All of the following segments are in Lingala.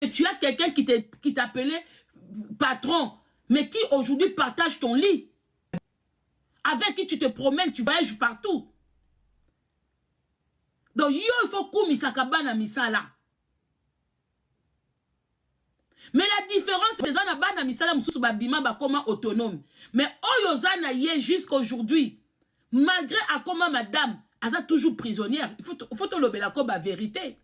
Et tu as quelqu'un qui t'appelait patron, mais qui aujourd'hui partage ton lit. Avec qui tu te promènes, tu voyages partout. Donc, il faut qu'on misakabana misala. Mais la différence, c'est que les bana misala mususu babima bakoma autonome. Mais oyozana yé jusqu'aujourd'hui, malgré akoma madame, elle est toujours prisonnière. Il faut te l'obéir comme la vérité.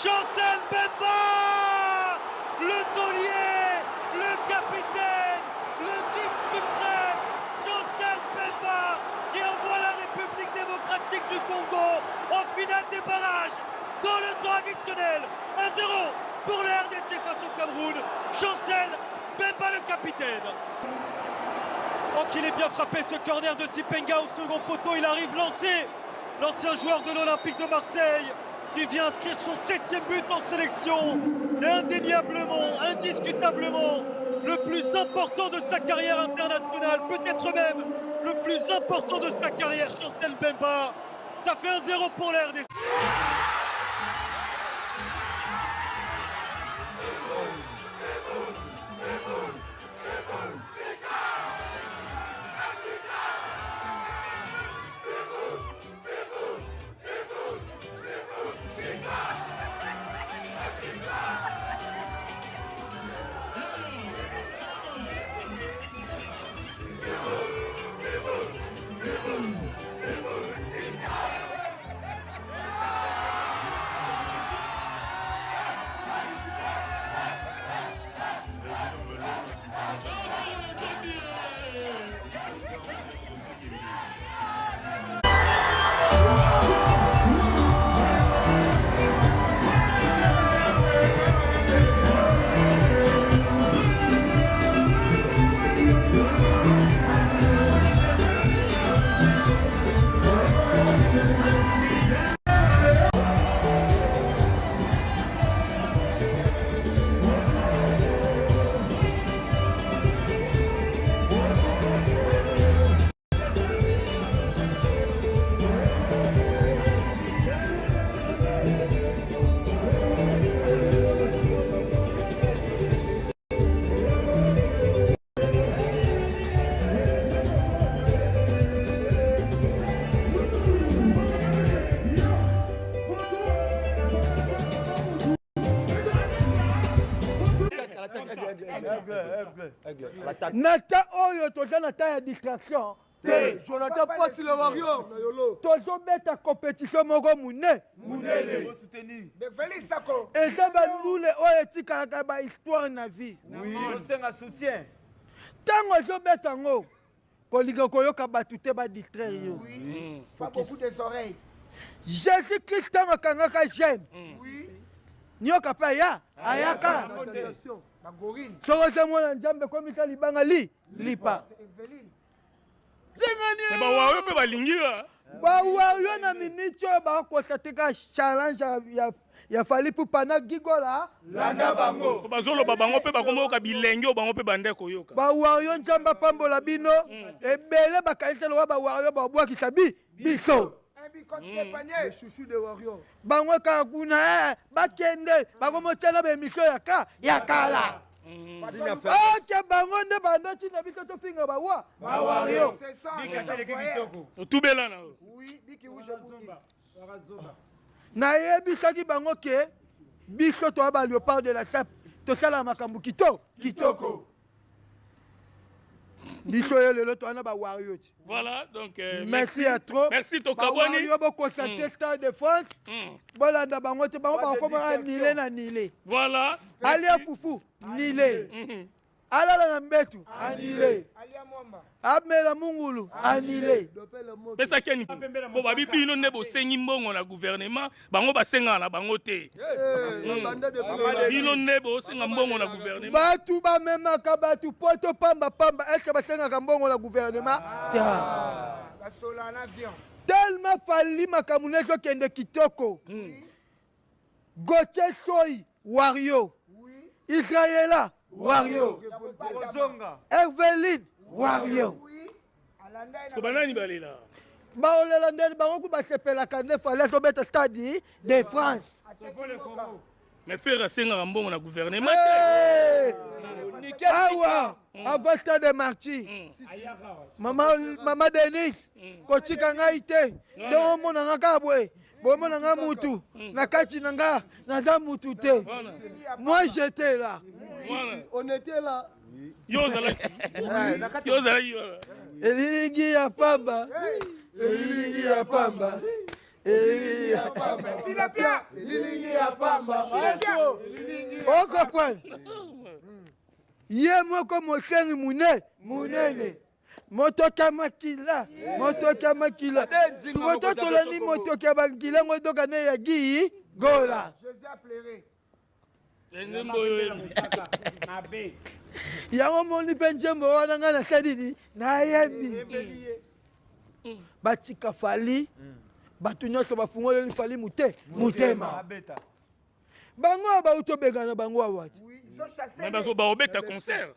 Chancel Mbemba, le taulier, le capitaine, le guide suprême, Chancel Mbemba qui envoie la République démocratique du Congo en finale des barrages dans le temps additionnel. 1-0 pour le RDC face au Cameroun. Chancel Mbemba le capitaine. Oh qu'il est bien frappé ce corner de Sipenga au second poteau, il arrive lancé. L'ancien joueur de l'Olympique de Marseille qui vient inscrire son 7e but en sélection. Et indéniablement, indiscutablement, le plus important de sa carrière internationale, peut-être même le plus important de sa carrière, Chancel Mbemba. Ça fait 1-0 pour la RDC. Nata oyo toza na ta ya distraction. Jonathan Pati le warrior. Tozo beta compétition moko mune. Munene. De Félix Sako. Eza bandule oyo etikalaka ba histoire na vie. Oui. Osenga soutien. Tango ezo beta ngo. Kolinga koyoka batu te ba distraire yo. Oui. Pas beaucoup des oreilles. Jésus-Christ tango kangaka j'aime. Oui. Nyoka pa ya ayaka. soko te mwana nzambe komika libanga lipa zingani ba wayo pe balingira ba wayo na minute oyo bakostate ka challenge ya fali pour pana gigola landa bango bazoloba bango pe bakomoka bilenge o bango pe bande koyoka ba wayo nzamba pambola bino ebele bakalite lo ba wayo ba bwakisa biso chouchou de warrior bango ka kuna bakende bakomotela be misio ya kala ok bango nde bandoci na biko tofinga ba wario otubela na nayebisaki bango ke biso toa ba léopard de la sape tosala makambo kitoko biso yo lelo toana ba wario ti. Voilà, donc merci à trop. Merci Tokaboni. Yo bo constater Stade de France. Bolanda bango te bango ba koma anile na nile. Voilà. Alia fufu nile. Alala na mbetu anile. Alia mwamba. Amela mungulu anile. Pesa keni po babi bino ne bo sengi mbongo na gouvernement bango basenga na bango te. Bino ne bo senga mbongo na gouvernement. Batu ba memaka batu poto pamba est-ce que basenga mbongo na gouvernement? Basola en avion. Tellement fali makamune ko kende kitoko. Gauthier Soy Wario. Israëla Wario. Eveline Wario. Ko banani balela. Ba olela ndeli bango ku basepela kane fale to beta stade de France. Mais faire senga mbongo na gouvernement. Awa, avant stade de Marty. Mama Denis, kochika ngai te. Donc mona ngaka boy. Bomona nga mutu. Na kati nanga, na mutu te. Moi j'étais là. On était là. Yo zalaki. Yo zalaki. Elingi ya pamba. Elingi ya pamba. Elingi ya pamba. Silapia. Elingi ya pamba. Oko kwa. Ye moko mosengi munene. Motoka makila. Moto tolani motoka bakila ngodoka ne ya gi gola. José a pleuré. Yango moni penjembo wana ngana tadini na yembi. Batika fali. Batu nyoto bafungole fali mutema. Bango ba utobegana bango awati. Mais bazo ba obeta concert.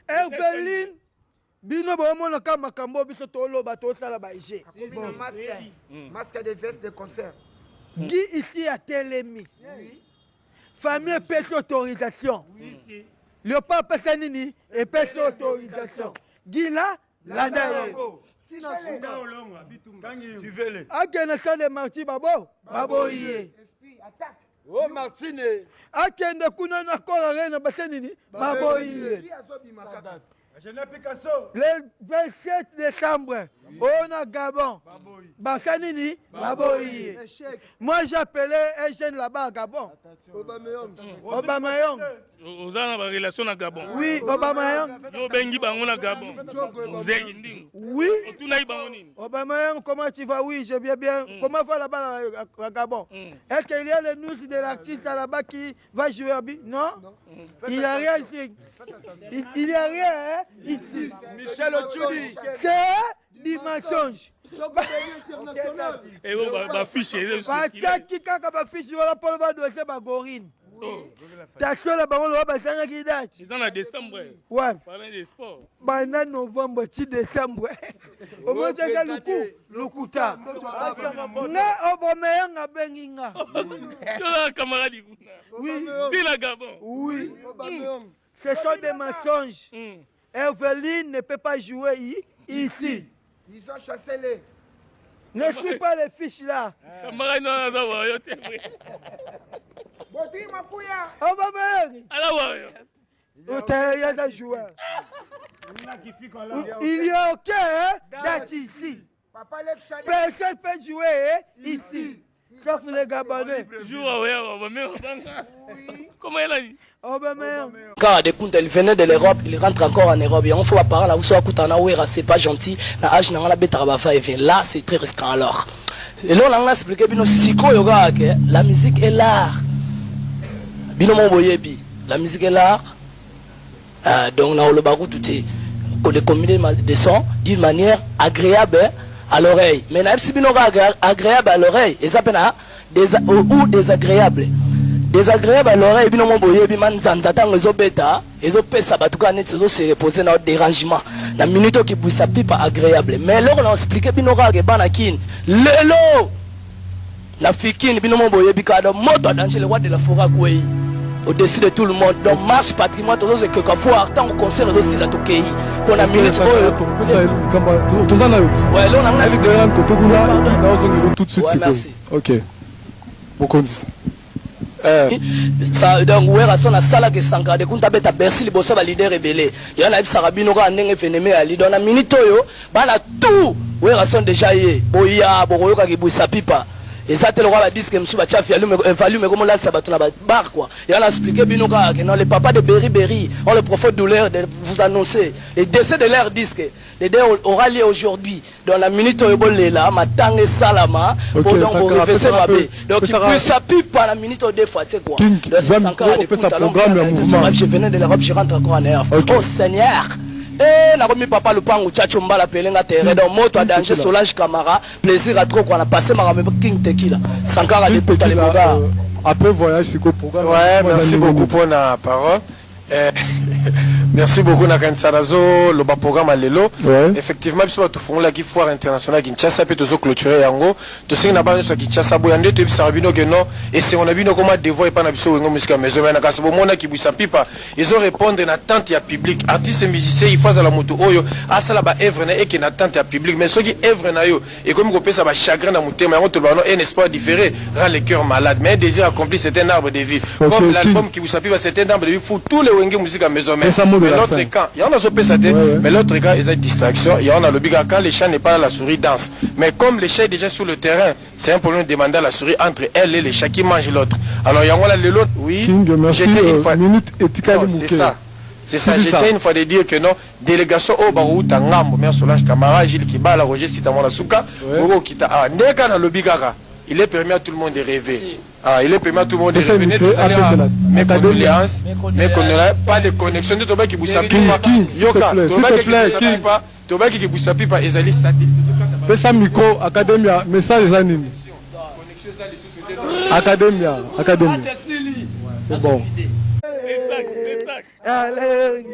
Eveline bino ba mona ka makambo biso tolo ba to sala ba ije. Masque de veste de concert. Guy ici à Télémi. Famille pèse autorisation. Le pape Sanini et pèse autorisation. Guy là, la dernière. Suivez-le. Akene de Marti babo yé. Esprit, attaque. Oh Martine. Akende kuna na kola na basenini babo yé. Le 27 décembre, on a Gabon. Bakanini, Baboyi. Moi j'appelais un jeune là-bas à Gabon. Obamayong. Vous avez une relation à Gabon? Oui, Obamayong. Yo bengi bango na Gabon. Vous êtes inding? Oui. Obamayong, comment tu vas? Oui, je viens bien. Comment va là-bas à Gabon? Est-ce qu'il y a le news de l'artiste là-bas qui va jouer à Bi? Non? Il n'y a rien ici. Il n'y a rien ici. Michel Otchoudi. C'est du mensonge. Et vous, ma fiche est Bachaki kaka ba fiche wala polo ba dossier ba gorine. T'as la bango ba sanga ki date. Ils en a décembre. Ouais. Parlant des sports. Ba na novembre ti décembre. Au moins ka lukuta. Na Obamayanga benginga. Yo camarade. Oui. C'est la Gabon. Oui. Ce sont des mensonges. Eveline ne peut pas jouer ici. Ils ont chassé les. Ne suis pas les fiches là. Camarade non ça va yo te. Boti Mapuya. Obamayanga. Alors Il y a des joueurs. Il y a aucun d'être ici. Papa Lek Chani. Personne peut jouer ici. Sauf les Gabonais. Comment elle a dit? Car depuis il venait de l'Europe, il rentre encore en Europe. Et on fait par là où soit Koutana Ouera, c'est pas gentil. Na âge n'a la bête et vient. Là, c'est très restreint alors. Et là, on a expliqué que la musique est l'art. Bino mon boyebi. la musique est l'art. Donc, on a le barou tout est de combiner des sons d'une manière agréable à l'oreille. Mais si on agréable à l'oreille, et ça peut ou désagréable. Désagréable à l'oreille, puis on boye, puis man zanzatan les bêta, et les pesa batuka net se reposer dans le dérangement. La minute qui bouge sa pipe agréable. Mais là on a expliqué puis on a banakin. Lelo, la fikine puis on boye, puis quand moto dans le roi de la forêt quoi. Au-dessus de tout le monde, donc marche patrimoine, tout ce que quand faut attendre au concert aussi la Tokyo. Pour la minute. Ouais, là on a tout de suite. Merci. Ok. Bon ça donc ouais raison na sala que Sankara de kunta beta Bercy liboso ba leader rebelle ya na bisaka bino ka ndenge phénomène ali dans la minute oyo bana tout ouais raison déjà yé boya boyo ka kibuisa pipa et ça te le roi ba disque msu ba chafi alume volume comme là ça ba tuna ba bar quoi ya na expliquer bino ka que non les papas de Berry ont le prophète douleur de vous annoncer les décès de leur disque les deux aura lieu aujourd'hui dans la minute où il là matang et salama pour donc refaiser ma baie donc il peut s'appuyer par la minute au deux fois c'est quoi donc c'est Sankara de Kunta je venais de l'Europe je rentre encore en Europe oh Seigneur et la remis papa le pango tchacho mbala pelenga terre donc moto à danger Solange Camara plaisir à trop qu'on a passé ma King Tequila Sankara de Kunta les boga après voyage c'est quoi programme ouais merci beaucoup pour la parole. Merci beaucoup Nakanisa Razo, le bas programme à Lelo. Effectivement, si tu fais la foire internationale Kinshasa, puis tu as clôturé Yango, tu sais que tu as Kinshasa, Boyande, tu as vu que non, et c'est on a vu comment des voix et pas n'absolu une musique à maison, mais n'a bon monde qui bouge pipa. Ils ont répondu à l'attente à public. Artistes et musiciens, ils font à la moto oyo, à ça là-bas œuvre et qui n'attente à public, mais ceux qui œuvrent na yo et comme on peut ça va chagrin dans mon thème, mais on te donne un espoir différé, rend les cœurs malades, mais un désir accompli, c'est un arbre de vie. Comme l'album qui vous pipa, c'est un arbre de vie pour tous les wenge musique à maison. Mais l'autre camp, il y en a mais l'autre camp, ils ont une distraction. Il y en a le big quand les chats n'est pas là, la souris danse. Mais comme les chats est déjà sur le terrain, c'est un problème de demander à la souris entre elle et les chats qui mangent l'autre. Alors il y a l'autre, oui. J'étais une fois. C'est ça. C'est ça, j'étais une fois de dire que non, délégation au Barou, Tangam, Mère Solange Camara, Gilles Kibala, Roger Sitamona Souka, Bogo Kita, ah, Neka dans le bigara. Il est permis à tout le monde de rêver. Ah, il est permis à tout le monde de rêver. Mes condoléances, mais qu'on n'a pas de connexion de Toba qui vous s'appuie pas. Yoka, Toba qui vous s'appuie pas. Toba qui vous s'appuie pas. Ezali satellite. Pesa micro, Academia, message anime. Academia. C'est bon. C'est ça. Allez,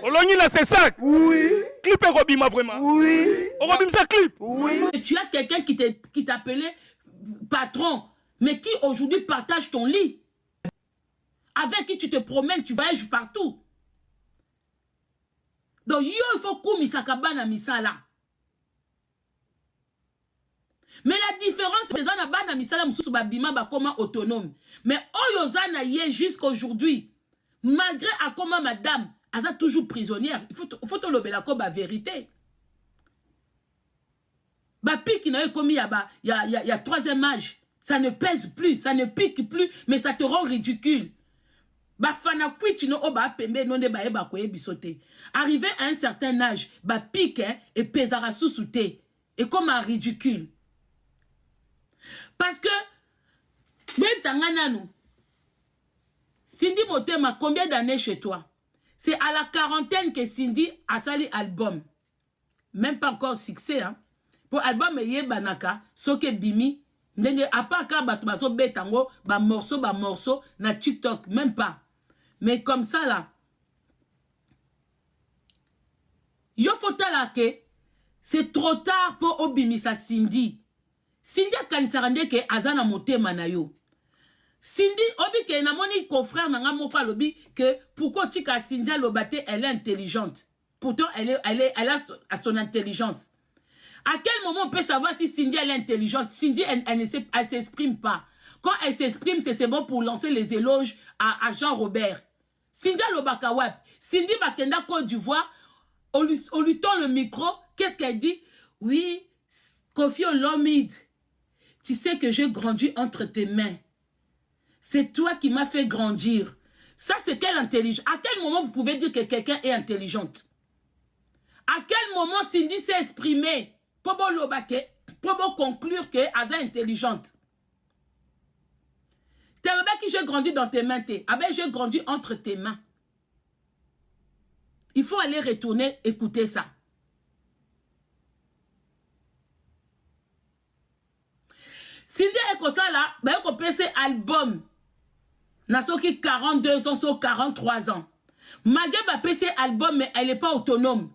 Olongi na c'est ça. oui, Clip et Robima vraiment. oui, Robim ça clip. oui. Tu as quelqu'un qui t'appelait patron, mais qui aujourd'hui partage ton lit. Avec qui tu te promènes, tu voyages partout. Donc, il faut que misakabana misala. Mais la différence, c'est que bana misala mususu babima bakoma autonome. Mais oyozana yé jusqu'aujourd'hui, malgré akoma madame, elle est toujours prisonnière. Il faut te lever la comme la vérité. Bapi qui n'a eu commis il y a troisième âge. Ça ne pèse plus, ça ne pique plus, mais ça te rend ridicule. Arrivé à un certain âge, pique et pesara sous-souté. Et comme un ridicule. Parce que, même Sanganano, Cindy Motema, combien d'années chez toi? C'est à la quarantaine que Cindy a sali album. Même pas encore succès, hein. Pour album Banaka, Soke Bimi, à part quand Batbaso Betango, morceau, na TikTok, même pas. Mais comme ça là, yo faut que c'est trop tard pour obimisa Cindy. Cindy a kanisarande ke azana motema na yo. Cindy obi ke na moni confrère nanga mofa lobi que pourquoi tika Cindy lobate elle est intelligente. Pourtant elle a son intelligence. À quel moment on peut savoir si Cindy elle est intelligente? Cindy elle s'exprime pas. Quand elle s'exprime, c'est bon pour lancer les éloges à Jean-Robert. Cindy Lobakawap, Cindy Bakenda Côte d'Ivoire, on lui tend le micro, qu'est-ce qu'elle dit? Oui, Kofi Olomide, tu sais que j'ai grandi entre tes mains. C'est toi qui m'as fait grandir. Ça, c'est quelle intelligence? À quel moment vous pouvez dire que quelqu'un est intelligente? À quel moment Cindy s'est exprimée pour conclure qu'elle est intelligente? Qui j'ai grandi dans tes mains, j'ai grandi entre tes mains. Il faut aller retourner écouter ça. Cindy est comme ça là, on peut ces albums. Nasoki 42 ans, sur 43 ans. Malgré ma PC album, mais elle n'est pas autonome.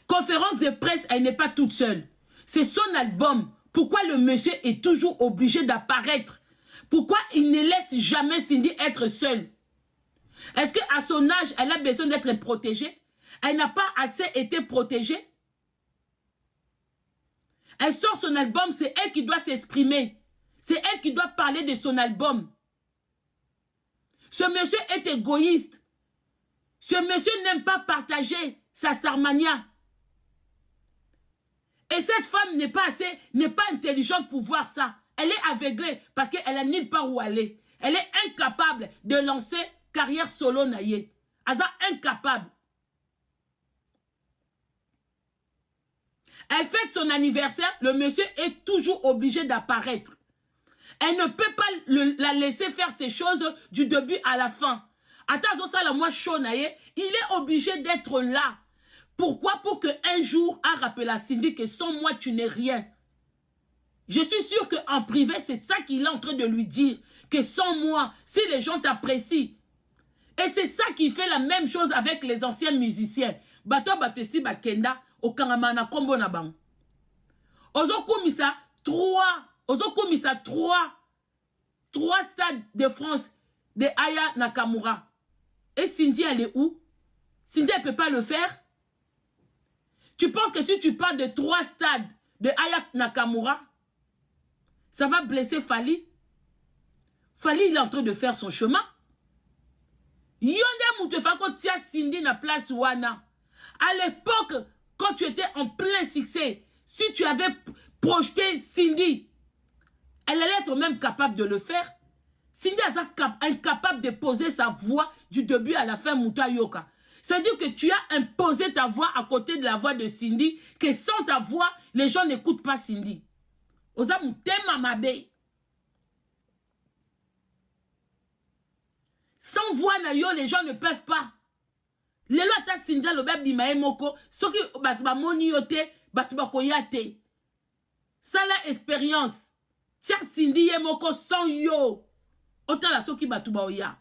Conférence de presse, elle n'est pas toute seule. C'est son album. Pourquoi le monsieur est toujours obligé d'apparaître? Pourquoi il ne laisse jamais Cindy être seule? Est-ce qu'à son âge, elle a besoin d'être protégée? Elle n'a pas assez été protégée? Elle sort son album, c'est elle qui doit s'exprimer. C'est elle qui doit parler de son album. Ce monsieur est égoïste. Ce monsieur n'aime pas partager sa Starmania. Et cette femme n'est pas intelligente pour voir ça. Elle est aveuglée parce qu'elle n'a nulle part où aller. Elle est incapable de lancer carrière solo naïe. Elle est incapable. Elle fête son anniversaire, le monsieur est toujours obligé d'apparaître. Elle ne peut pas la laisser faire ses choses du début à la fin. Attends, ça, la moi chaud naïe, il est obligé d'être là. Pourquoi? Pour qu'un jour, on rappelle à Cindy que sans moi, tu n'es rien. Je suis sûre qu'en privé, c'est ça qu'il est en train de lui dire. Que sans moi, si les gens t'apprécient. Et c'est ça qui fait la même chose avec les anciens musiciens. Bato Bapesi Bakenda, au Kangamana Kombo Nabang. Ozokumisa, trois stades de France de Aya Nakamura. Et Cindy, elle est où? Cindy, elle ne peut pas le faire. Tu penses que si tu parles de 3 stades de Aya Nakamura, ça va blesser Fali? Fali, il est en train de faire son chemin. Yonde Moutefako tia Cindy na place Wana. À l'époque, quand tu étais en plein succès, si tu avais projeté Cindy, elle allait être même capable de le faire. Cindy est incapable de poser sa voix du début à la fin Mouta Yoka. C'est-à-dire que tu as imposé ta voix à côté de la voix de Cindy, que sans ta voix, les gens n'écoutent pas Cindy. Oza Moutema Mabe. Sans voix, les gens ne peuvent pas. Les lois ta Cindy, le bébé Bimae Moko, ce qui batba moni yote, batba koyate. Ça la expérience. Tia Cindy Moko sans yo. Autant la soki batba oya.